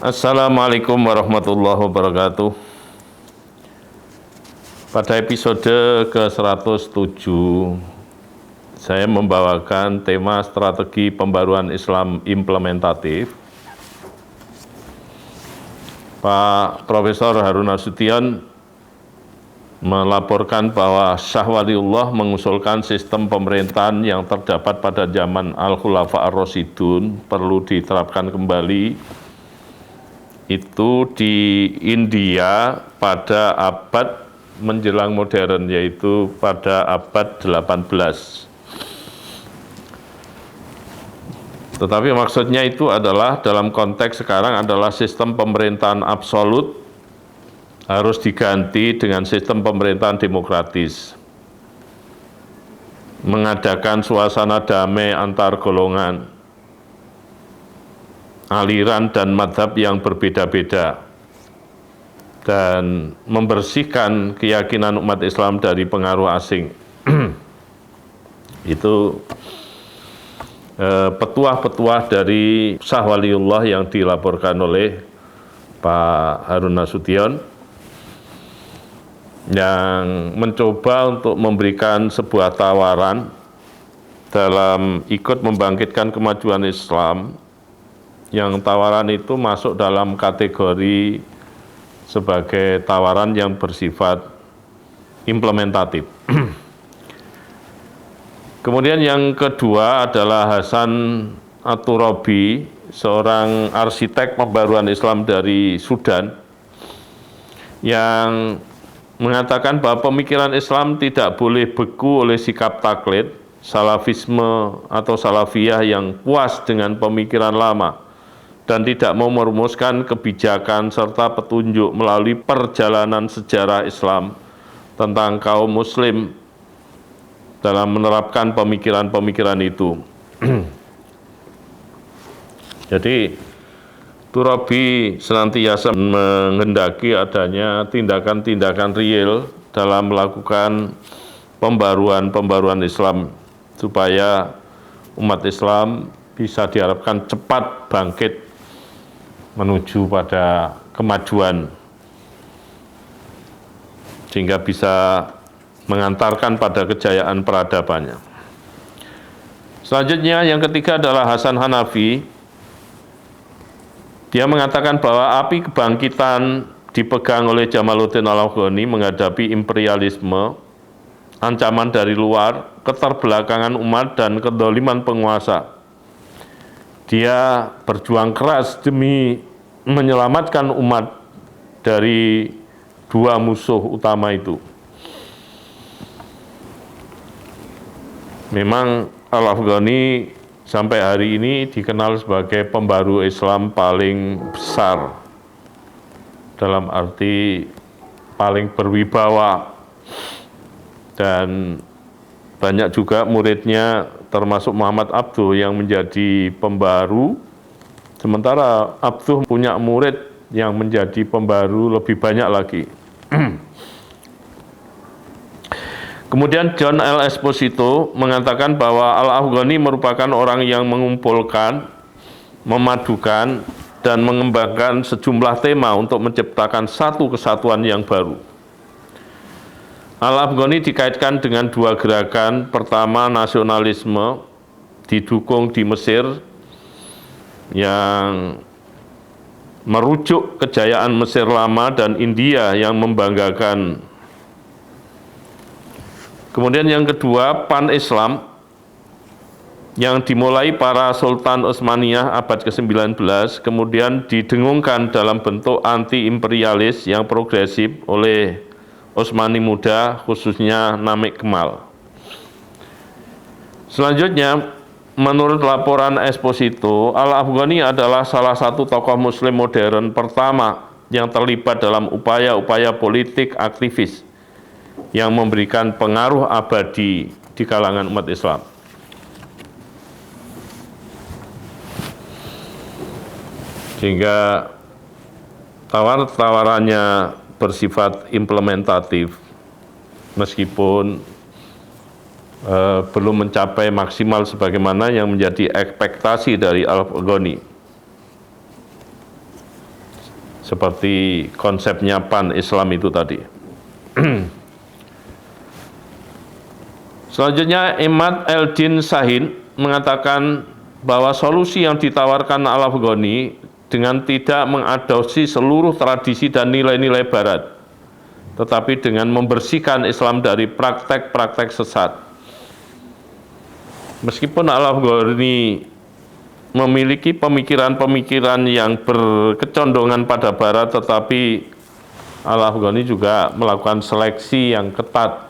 Assalamualaikum warahmatullahi wabarakatuh. Pada episode ke-107, saya membawakan tema strategi pembaruan Islam implementatif. Pak Profesor Harun Nasution melaporkan bahwa Syah Waliullah mengusulkan sistem pemerintahan yang terdapat pada zaman Al-Khulafa Ar-Rasyidun perlu diterapkan kembali. Itu di India pada abad menjelang modern, yaitu pada abad 18. Tetapi maksudnya itu adalah dalam konteks sekarang adalah sistem pemerintahan absolut harus diganti dengan sistem pemerintahan demokratis. Mengadakan suasana damai antar golongan, aliran dan mazhab yang berbeda-beda, dan membersihkan keyakinan umat Islam dari pengaruh asing. Itu petuah-petuah dari Syah Waliullah yang dilaporkan oleh Pak Harun Nasution, yang mencoba untuk memberikan sebuah tawaran dalam ikut membangkitkan kemajuan Islam, yang tawaran itu masuk dalam kategori sebagai tawaran yang bersifat implementatif. Kemudian yang kedua adalah Hasan At-Turabi, seorang arsitek pembaruan Islam dari Sudan, yang mengatakan bahwa pemikiran Islam tidak boleh beku oleh sikap taklid, salafisme atau salafiyah yang puas dengan pemikiran lama, dan tidak mau merumuskan kebijakan serta petunjuk melalui perjalanan sejarah Islam tentang kaum muslim dalam menerapkan pemikiran-pemikiran itu. Jadi Turabi senantiasa menghendaki adanya tindakan-tindakan real dalam melakukan pembaruan Islam supaya umat Islam bisa diharapkan cepat bangkit menuju pada kemajuan, sehingga bisa mengantarkan pada kejayaan peradabannya. Selanjutnya yang ketiga adalah Hasan Hanafi. Dia mengatakan bahwa api kebangkitan dipegang oleh Jamaluddin Al-Afghani menghadapi imperialisme, ancaman dari luar, keterbelakangan umat, dan kedoliman penguasa. Dia berjuang keras demi menyelamatkan umat dari dua musuh utama itu. Memang Al-Afghani sampai hari ini dikenal sebagai pembaru Islam paling besar, dalam arti paling berwibawa, dan banyak juga muridnya termasuk Muhammad Abduh yang menjadi pembaru, sementara Abduh punya murid yang menjadi pembaru lebih banyak lagi. Kemudian John L. Esposito mengatakan bahwa Al-Afghani merupakan orang yang mengumpulkan, memadukan, dan mengembangkan sejumlah tema untuk menciptakan satu kesatuan yang baru. Al-Afghani dikaitkan dengan dua gerakan. Pertama, nasionalisme didukung di Mesir yang merujuk kejayaan Mesir lama, dan India yang membanggakan. Kemudian yang kedua, pan-Islam yang dimulai para Sultan Utsmaniyah abad ke-19, kemudian didengungkan dalam bentuk anti-imperialis yang progresif oleh Utsmani muda, khususnya Namik Kemal. Selanjutnya, menurut laporan Esposito, Al-Afghani adalah salah satu tokoh muslim modern pertama yang terlibat dalam upaya-upaya politik aktivis yang memberikan pengaruh abadi di kalangan umat Islam. Sehingga tawarannya bersifat implementatif, meskipun belum mencapai maksimal sebagaimana yang menjadi ekspektasi dari Al-Afghani. seperti konsepnya pan-Islam itu tadi. Selanjutnya Imad Eldin Sahin mengatakan bahwa solusi yang ditawarkan Al-Afghani dengan tidak mengadopsi seluruh tradisi dan nilai-nilai Barat, tetapi dengan membersihkan Islam dari praktek-praktek sesat. Meskipun Al-Afghani memiliki pemikiran-pemikiran yang berkecondongan pada Barat, tetapi Al-Afghani juga melakukan seleksi yang ketat.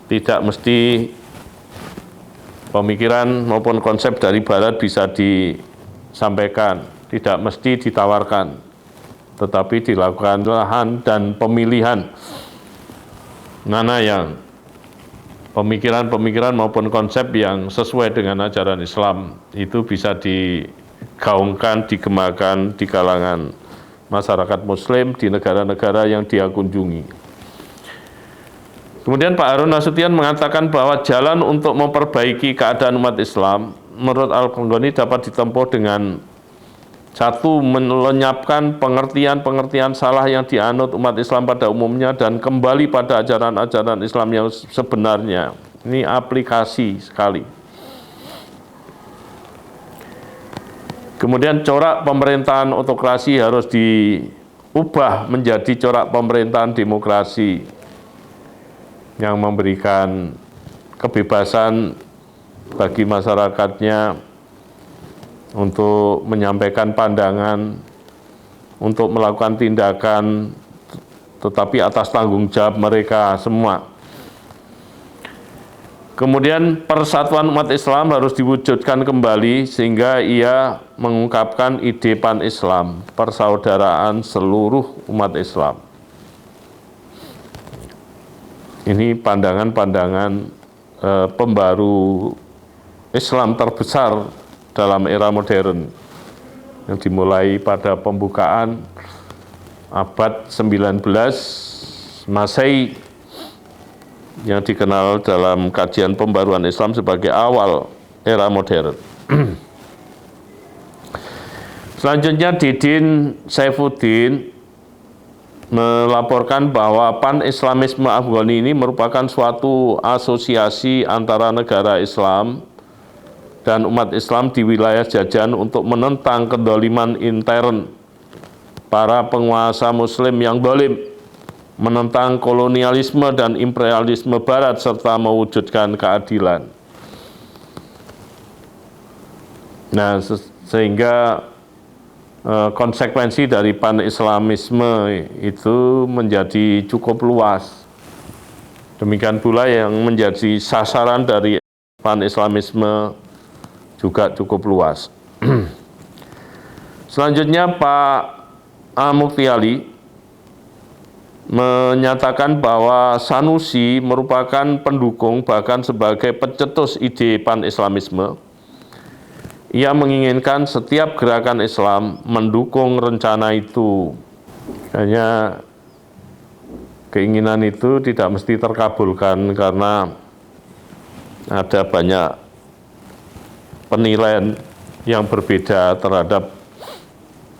Tidak mesti pemikiran maupun konsep dari Barat bisa disampaikan, tidak mesti ditawarkan, tetapi dilakukan lahan dan pemilihan mana yang pemikiran-pemikiran maupun konsep yang sesuai dengan ajaran Islam itu bisa digaungkan, digemakan di kalangan masyarakat Muslim di negara-negara yang dia kunjungi. Kemudian Pak Harun Nasution mengatakan bahwa jalan untuk memperbaiki keadaan umat Islam menurut Al-Afghani dapat ditempuh dengan satu, melenyapkan pengertian-pengertian salah yang dianut umat Islam pada umumnya dan kembali pada ajaran-ajaran Islam yang sebenarnya. Ini aplikasi sekali. Kemudian corak pemerintahan autokrasi harus diubah menjadi corak pemerintahan demokrasi yang memberikan kebebasan bagi masyarakatnya untuk menyampaikan pandangan, untuk melakukan tindakan, tetapi atas tanggung jawab mereka semua. Kemudian persatuan umat Islam harus diwujudkan kembali sehingga ia mengungkapkan ide pan-Islam, persaudaraan seluruh umat Islam. Ini pandangan-pandangan pembaru Islam terbesar dalam era modern yang dimulai pada pembukaan abad 19 Masehi yang dikenal dalam kajian pembaruan Islam sebagai awal era modern. Selanjutnya Didin Saifuddin melaporkan bahwa pan-Islamisme Afghani ini merupakan suatu asosiasi antara negara Islam dan umat Islam di wilayah jajahan untuk menentang kedoliman intern para penguasa Muslim yang dolim, menentang kolonialisme dan imperialisme Barat, serta mewujudkan keadilan. Nah, sehingga konsekuensi dari pan-Islamisme itu menjadi cukup luas. Demikian pula yang menjadi sasaran dari pan-Islamisme juga cukup luas. Selanjutnya Pak Al-Muktiali menyatakan bahwa Sanusi merupakan pendukung bahkan sebagai pencetus ide pan-Islamisme. Ia menginginkan setiap gerakan Islam mendukung rencana itu. Hanya keinginan itu tidak mesti terkabulkan karena ada banyak penilaian yang berbeda terhadap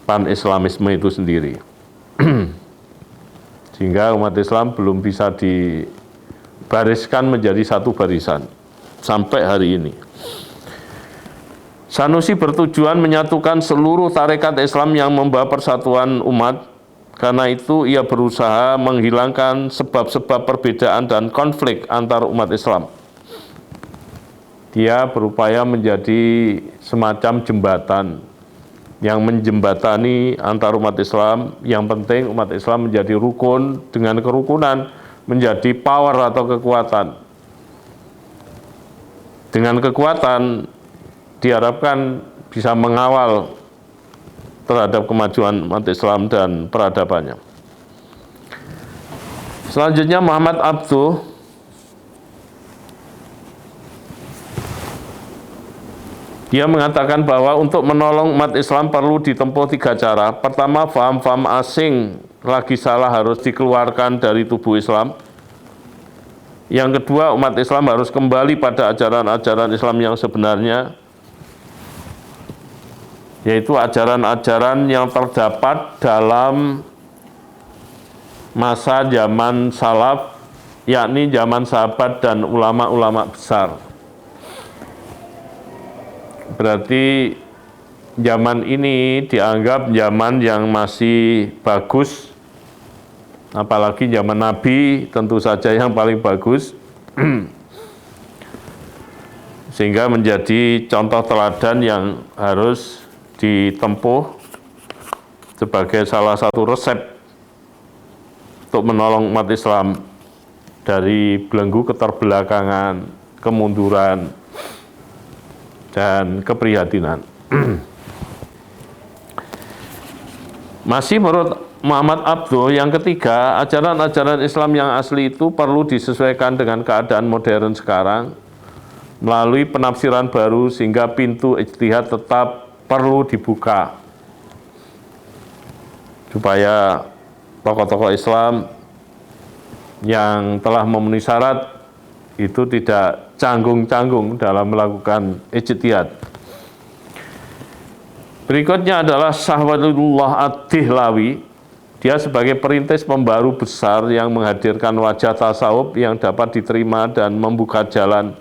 pan-Islamisme itu sendiri. Sehingga umat Islam belum bisa dibariskan menjadi satu barisan sampai hari ini. Sanusi bertujuan menyatukan seluruh tarekat Islam yang membawa persatuan umat. Karena itu ia berusaha menghilangkan sebab-sebab perbedaan dan konflik antar umat Islam. Dia berupaya menjadi semacam jembatan yang menjembatani antar umat Islam. Yang penting umat Islam menjadi rukun, dengan kerukunan menjadi power atau kekuatan. Dengan kekuatan diharapkan bisa mengawal terhadap kemajuan umat Islam dan peradabannya. Selanjutnya Muhammad Abduh dia mengatakan bahwa untuk menolong umat Islam perlu ditempuh 3 cara. Pertama, faham-faham asing lagi salah harus dikeluarkan dari tubuh Islam. Yang kedua, umat Islam harus kembali pada ajaran-ajaran Islam yang sebenarnya. yaitu ajaran-ajaran yang terdapat dalam masa zaman salaf, yakni zaman sahabat dan ulama-ulama besar. Berarti zaman ini dianggap zaman yang masih bagus, apalagi zaman Nabi tentu saja yang paling bagus, sehingga menjadi contoh teladan yang harus ditempuh sebagai salah satu resep untuk menolong umat Islam dari belenggu keterbelakangan, kemunduran, dan keprihatinan. Masih menurut Muhammad Abduh, yang ketiga, ajaran-ajaran Islam yang asli itu perlu disesuaikan dengan keadaan modern sekarang melalui penafsiran baru sehingga pintu ijtihad tetap perlu dibuka supaya tokoh-tokoh Islam yang telah memenuhi syarat itu tidak canggung-canggung dalam melakukan ijtihad. Berikutnya adalah Syah Waliullah Ad-Dihlawi. Dia sebagai perintis pembaru besar yang menghadirkan wajah tasawuf yang dapat diterima dan membuka jalan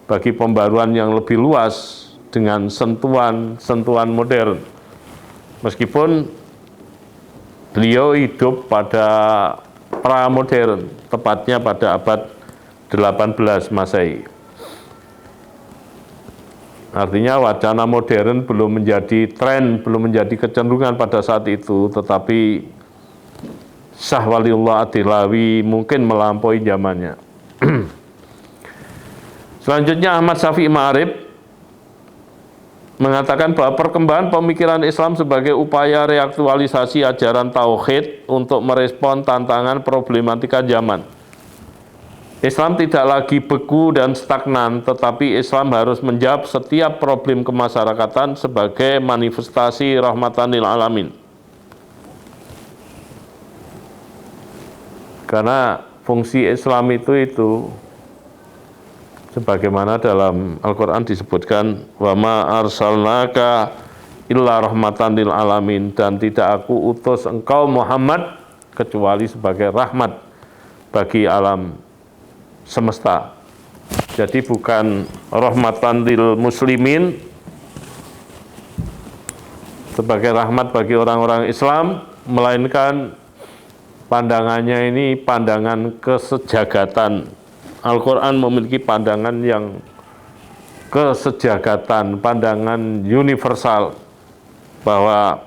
bagi pembaruan yang lebih luas dengan sentuhan modern. Meskipun beliau hidup pada pra-modern, tepatnya pada abad 18 Masehi. Artinya wacana modern belum menjadi tren, belum menjadi kecenderungan pada saat itu, tetapi Syah Waliullah Ad-Dihlawi mungkin melampaui zamannya. Selanjutnya Ahmad Syafi'i Ma'arif mengatakan bahwa perkembangan pemikiran Islam sebagai upaya reaktualisasi ajaran tauhid untuk merespon tantangan problematika zaman. Islam tidak lagi beku dan stagnan, tetapi Islam harus menjawab setiap problem kemasyarakatan sebagai manifestasi rahmatan lil alamin. Karena fungsi Islam itu sebagaimana dalam Al-Quran disebutkan, wa ma arsalnaka illa rahmatan lil alamin, dan tidak aku utus engkau Muhammad kecuali sebagai rahmat bagi alam semesta. Jadi bukan rahmatan lil muslimin sebagai rahmat bagi orang-orang Islam, melainkan pandangannya ini pandangan kesejagatan. Al-Quran memiliki pandangan yang kesejagatan, pandangan universal, bahwa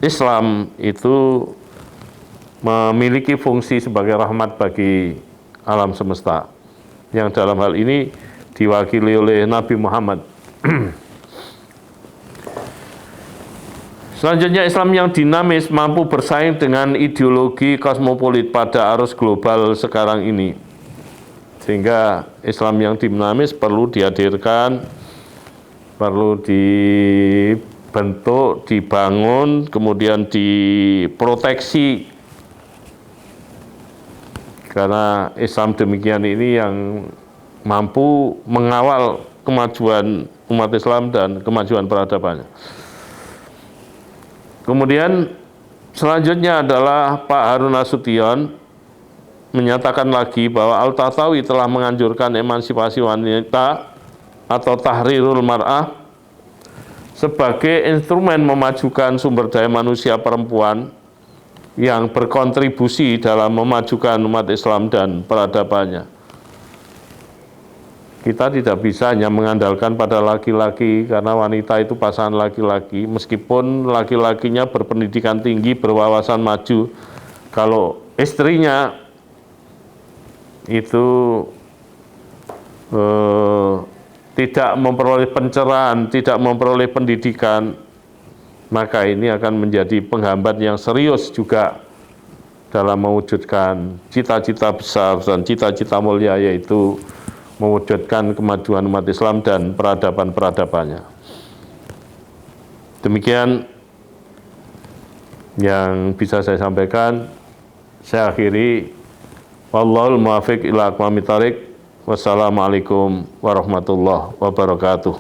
Islam itu memiliki fungsi sebagai rahmat bagi alam semesta, yang dalam hal ini diwakili oleh Nabi Muhammad. Selanjutnya, Islam yang dinamis mampu bersaing dengan ideologi kosmopolit pada arus global sekarang ini. Sehingga Islam yang dinamis perlu dihadirkan, perlu dibentuk, dibangun, kemudian diproteksi. Karena Islam demikian ini yang mampu mengawal kemajuan umat Islam dan kemajuan peradabannya. Kemudian selanjutnya adalah Pak Harun Nasution menyatakan lagi bahwa Al-Tahtawi telah menganjurkan emansipasi wanita atau tahrirul mar'ah sebagai instrumen memajukan sumber daya manusia perempuan yang berkontribusi dalam memajukan umat Islam dan peradabannya. Kita tidak bisa hanya mengandalkan pada laki-laki, karena wanita itu pasangan laki-laki, meskipun laki-lakinya berpendidikan tinggi, berwawasan maju, kalau istrinya itu tidak memperoleh pencerahan, tidak memperoleh pendidikan, maka ini akan menjadi penghambat yang serius juga dalam mewujudkan cita-cita besar dan cita-cita mulia, yaitu mewujudkan kemajuan umat Islam dan peradaban-peradabannya. Demikian yang bisa saya sampaikan. Saya akhiri. Wallahul muwaffiq ila aqwamit thoriq. Wassalamualaikum warahmatullahi wabarakatuh.